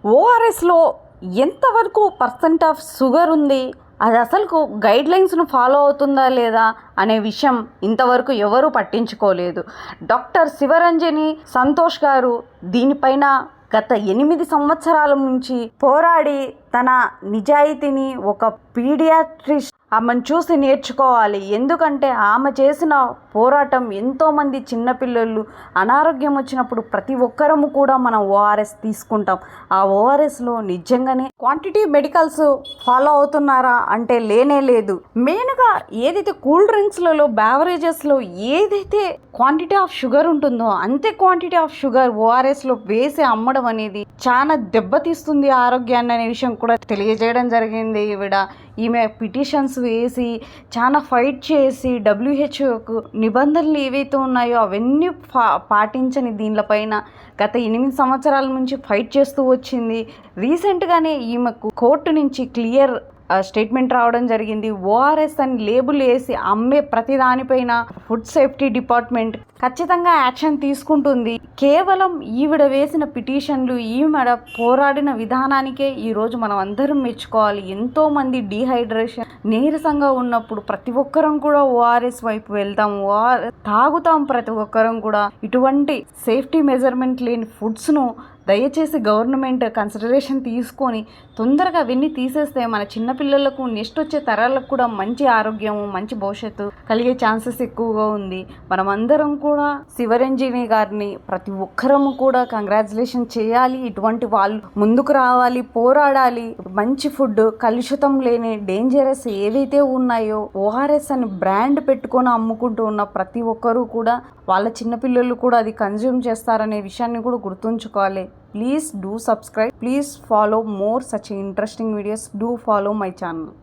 ఓఆర్ఎస్లో ఎంతవరకు percent of sugar ఉంది, అది అసలు గైడ్లైన్స్ను ఫాలో అవుతుందా లేదా అనే విషయం ఇంతవరకు ఎవరూ పట్టించుకోలేదు. డాక్టర్ శివరంజని సంతోష్ గారు దీనిపైన గత 8 సంవత్సరాల నుంచి పోరాడి తన నిజాయితీని ఒక పీడియాట్రిస్ట్ ఆమెను చూసి నేర్చుకోవాలి. ఎందుకంటే ఆమె చేసిన పోరాటం ఎంతోమంది చిన్నపిల్లలు అనారోగ్యం వచ్చినప్పుడు ప్రతి ఒక్కరము కూడా మనం ఓఆర్ఎస్ తీసుకుంటాం. ఆ ఓఆర్ఎస్లో నిజంగానే క్వాంటిటీ మెడికల్స్ ఫాలో అవుతున్నారా అంటే లేనే లేదు. మెయిన్గా ఏదైతే కూల్ డ్రింక్స్లలో బ్యావరేజెస్లో ఏదైతే క్వాంటిటీ ఆఫ్ షుగర్ ఉంటుందో అంతే క్వాంటిటీ ఆఫ్ షుగర్ ఓఆర్ఎస్లో వేసి అమ్మడం అనేది చాలా దెబ్బతీస్తుంది ఆరోగ్యాన్ని అనే విషయం కూడా తెలియజేయడం జరిగింది. ఈమె పిటిషన్స్ వేసి చాలా ఫైట్ చేసి WHO నిబంధనలు ఏవైతే ఉన్నాయో అవన్నీ పాటించని దీనిపైన గత 8 సంవత్సరాల నుంచి ఫైట్ చేస్తూ వచ్చింది. రీసెంట్గానే ఈమెకు కోర్టు నుంచి క్లియర్ స్టేట్మెంట్ రావడం జరిగింది. ఓఆర్ఎస్ అని లేబుల్ వేసి అమ్మే ప్రతి దానిపైన ఫుడ్ సేఫ్టీ డిపార్ట్మెంట్ ఖచ్చితంగా యాక్షన్ తీసుకుంటుంది. కేవలం ఈవిడ వేసిన పిటిషన్లు, ఈవిడ పోరాడిన విధానానికే ఈరోజు మనం అందరం మెచ్చుకోవాలి. ఎంతోమంది డీహైడ్రేషన్ నీరసంగా ఉన్నప్పుడు ప్రతి ఒక్కరం కూడా ఓఆర్ఎస్ వైపు వెళ్తాం, తాగుతాం. ప్రతి ఒక్కరం కూడా ఇటువంటి సేఫ్టీ మెజర్మెంట్ లేని ఫుడ్స్ను దయచేసి గవర్నమెంట్ కన్సిడరేషన్ తీసుకొని తొందరగా అవన్నీ తీసేస్తే మన చిన్నపిల్లలకు నెక్స్ట్ వచ్చే తరాలకు కూడా మంచి ఆరోగ్యము, మంచి భవిష్యత్తు కలిగే ఛాన్సెస్ ఎక్కువగా ఉంది. మనమందరం కూడా శివరంజని గారిని ప్రతి ఒక్కరము కూడా కంగ్రాచులేషన్ చేయాలి. ఇటువంటి వాళ్ళు ముందుకు రావాలి, పోరాడాలి. మంచి ఫుడ్, కలుషితం లేని డేంజరస్ ఏవైతే ఉన్నాయో ఓఆర్ఎస్ అని బ్రాండ్ పెట్టుకొని అమ్ముకుంటూ ఉన్న ప్రతి ఒక్కరూ కూడా వాళ్ళ చిన్నపిల్లలు కూడా అది కన్జ్యూమ్ చేస్తారనే విషయాన్ని కూడా గుర్తుంచుకోవాలి. Please do subscribe. Please follow more such interesting videos. Do follow my channel.